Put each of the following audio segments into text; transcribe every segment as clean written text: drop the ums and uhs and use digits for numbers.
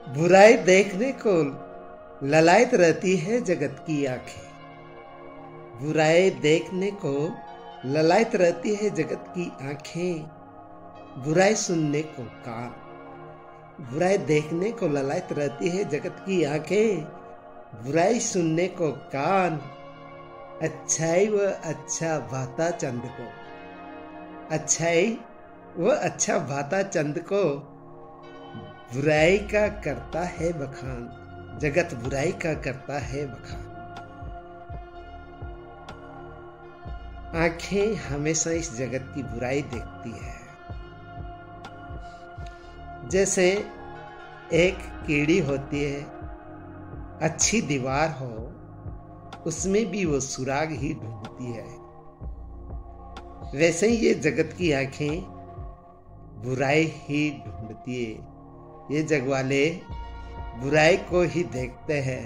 बुराई देखने को ललायत रहती है जगत की आंखें। बुराई देखने को ललायत रहती है जगत की आंखें। बुराई सुनने को कान। बुराई देखने को ललायत रहती है जगत की आंखें। बुराई सुनने को कान। अच्छाई व अच्छा भाता चंद को। अच्छाई व अच्छा भाता चंद को। बुराई का करता है बखान। जगत बुराई का करता है बखान। आंखें हमेशा इस जगत की बुराई देखती है। जैसे एक कीड़ी होती है, अच्छी दीवार हो उसमें भी वो सुराग ही ढूंढती है, वैसे ही ये जगत की आंखें बुराई ही ढूंढती है। ये जग वाले बुराई को ही देखते हैं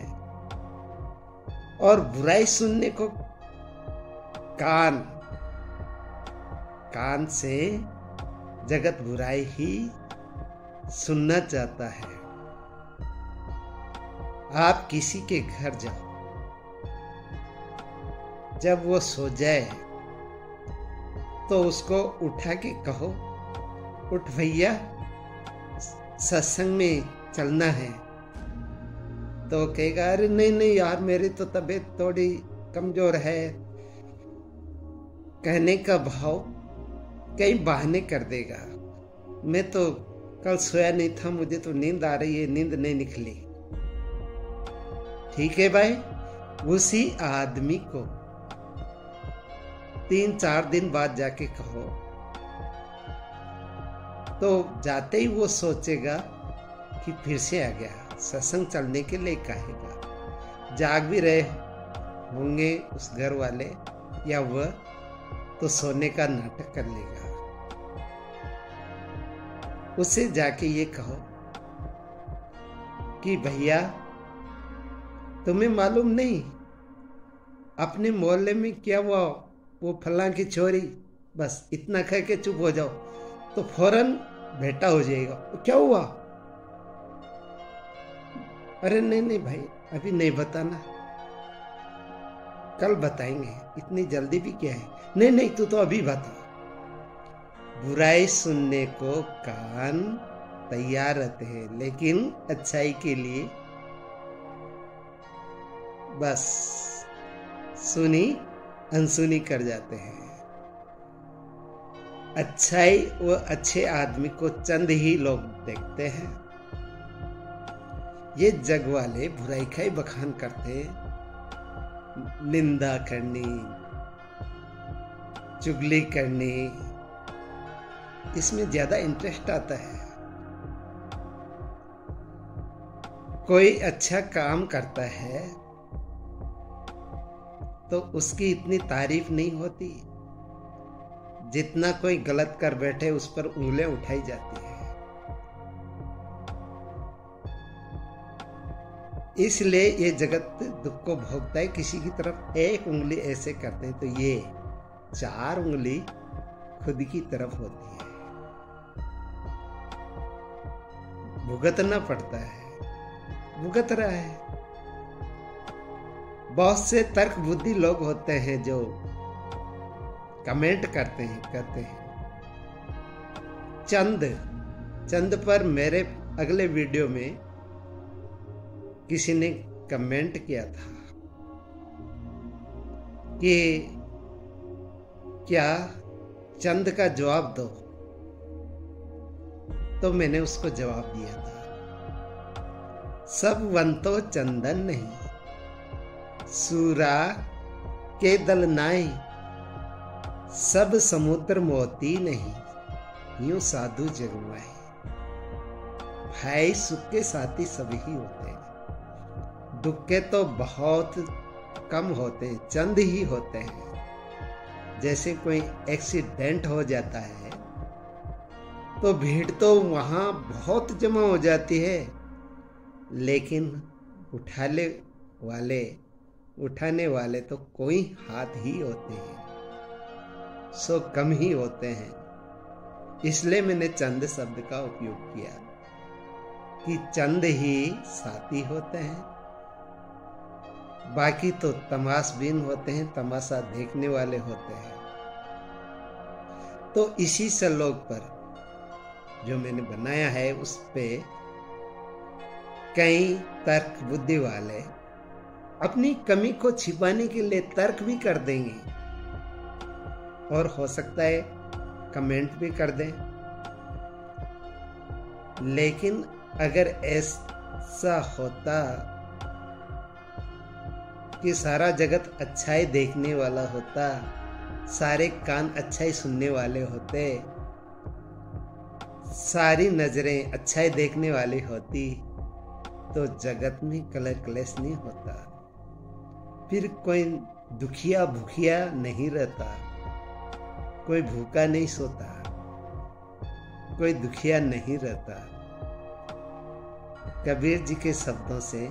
और बुराई सुनने को कान। कान से जगत बुराई ही सुनना चाहता है। आप किसी के घर जाओ, जब वो सो जाए तो उसको उठा के कहो, उठ भैया सत्संग में चलना है। तो कहेगा अरे नहीं नहीं यार मेरी तो तबीयत थोड़ी कमजोर है। कहने का भाव कई बहाने कर देगा। मैं तो कल सोया नहीं था, मुझे तो नींद आ रही है, नींद नहीं निकली। ठीक है भाई, उसी आदमी को 3-4 दिन बाद जाके कहो तो जाते ही वो सोचेगा कि फिर से आ गया, सत्संग चलने के लिए कहेगा। जाग भी रहे होंगे उस घर वाले या वह, तो सोने का नाटक कर लेगा। उससे जाके ये कहो कि भैया तुम्हें मालूम नहीं अपने मोहल्ले में क्या हुआ, वो फलां की छोरी, बस इतना कह के चुप हो जाओ तो फौरन बेटा हो जाएगा। क्या हुआ? अरे नहीं नहीं भाई अभी नहीं बताना, कल बताएंगे, इतनी जल्दी भी क्या है। नहीं नहीं तू तो अभी बता। बुराई सुनने को कान तैयार रहते हैं, लेकिन अच्छाई के लिए बस सुनी अनसुनी कर जाते हैं। अच्छाई व अच्छे आदमी को चंद ही लोग देखते हैं। ये जग वाले बुराई का ही बखान करते हैं। निंदा करनी, चुगली करनी, इसमें ज्यादा इंटरेस्ट आता है। कोई अच्छा काम करता है तो उसकी इतनी तारीफ नहीं होती जितना कोई गलत कर बैठे उस पर उंगलियां उठाई जाती है। इसलिए ये जगत दुख को भोगता है। किसी की तरफ एक उंगली ऐसे करते हैं तो ये 4 उंगली खुद की तरफ होती है। भुगतना पड़ता है, भुगत रहा है। बहुत से तर्क बुद्धि लोग होते हैं जो कमेंट करते हैं, कहते हैं चंद पर मेरे अगले वीडियो में किसी ने कमेंट किया था कि क्या चंद का जवाब दो, तो मैंने उसको जवाब दिया था, सब वन तो चंदन नहीं, सूरा के दल नाई, सब समुद्र मोती नहीं, यूं साधु जगमाए। भाई सुख के साथी सभी ही होते हैं, दुख के तो बहुत कम होते हैं, चंद ही होते हैं। जैसे कोई एक्सीडेंट हो जाता है तो भीड़ तो वहां बहुत जमा हो जाती है, लेकिन उठाने वाले तो कोई हाथ ही होते हैं, सो कम ही होते हैं। इसलिए मैंने चंद शब्द का उपयोग किया। कि चंद ही साथी होते हैं, बाकी तो तमाशबीन होते हैं, तमाशा देखने वाले होते हैं। तो इसी श्लोक पर जो मैंने बनाया है उस पे कई तर्क बुद्धि वाले अपनी कमी को छिपाने के लिए तर्क भी कर देंगे और हो सकता है कमेंट भी कर दें। लेकिन अगर ऐसा होता कि सारा जगत अच्छाई देखने वाला होता, सारे कान अच्छाई सुनने वाले होते, सारी नजरें अच्छाई देखने वाली होती, तो जगत में कलह क्लेश नहीं होता, फिर कोई दुखिया भूखिया नहीं रहता, कोई भूखा नहीं सोता, कोई दुखिया नहीं रहता। कबीर जी के शब्दों से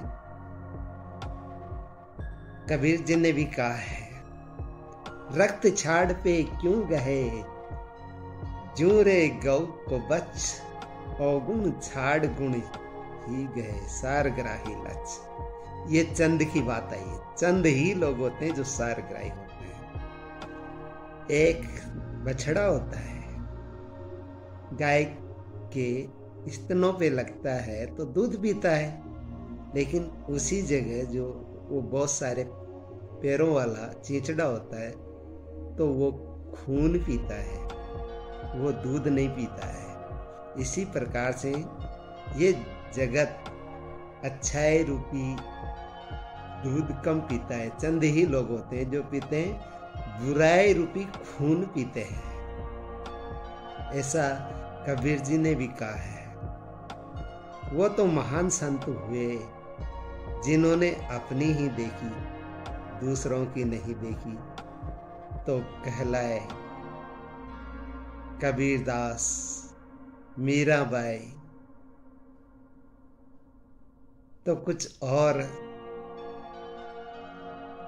कबीर जी ने भी कहा है, रक्त छाड़ पे क्यों गहे, जूं रे गौ को बच, अवगुण छाड़ गुण ही गए, सारग्राही लच। ये चंद की बात आई है, चंद ही लोग होते हैं जो सारग्राही होते हैं। एक बछड़ा होता है, गाय के स्तनों पे लगता है तो दूध पीता है, लेकिन उसी जगह जो वो बहुत सारे पैरों वाला चींचड़ा होता है तो वो खून पीता है, वो दूध नहीं पीता है। इसी प्रकार से ये जगत अच्छाई रूपी दूध कम पीता है, चंद ही लोग होते हैं जो पीते हैं बुराई रूपी खून पीते हैं। ऐसा कबीर जी ने भी कहा है। वो तो महान संत हुए जिन्होंने अपनी ही देखी, दूसरों की नहीं देखी, तो कहलाए कबीरदास, मीराबाई। तो कुछ और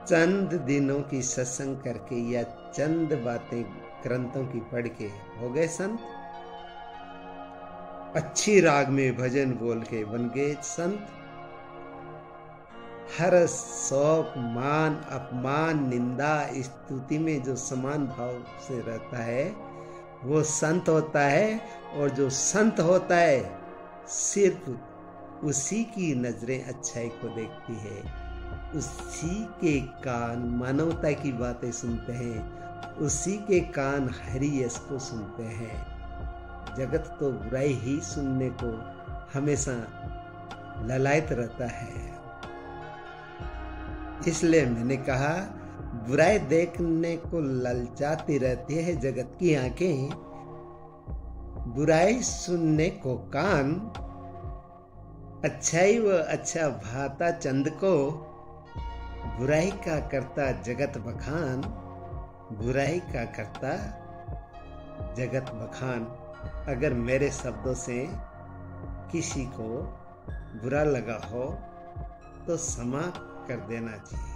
चंद दिनों की सत्संग करके या चंद बातें ग्रंथों की पढ़ के हो गए संत, अच्छी राग में भजन बोल के बन गए संत। हर शौक मान अपमान निंदा स्तुति में जो समान भाव से रहता है वो संत होता है, और जो संत होता है सिर्फ उसी की नजरें अच्छाई को देखती है, उसी के कान मानवता की बातें सुनते हैं, उसी के कान हरि यश को सुनते हैं। जगत तो बुराई ही सुनने को हमेशा ललायत रहता है। इसलिए मैंने कहा, बुराई देखने को ललचाती रहती है जगत की आंखें, बुराई सुनने को कान, अच्छाई व अच्छा भाता चंद को, बुराई का करता जगत बखान, बुराई का करता जगत बखान। अगर मेरे शब्दों से किसी को बुरा लगा हो तो क्षमा कर देना चाहिए।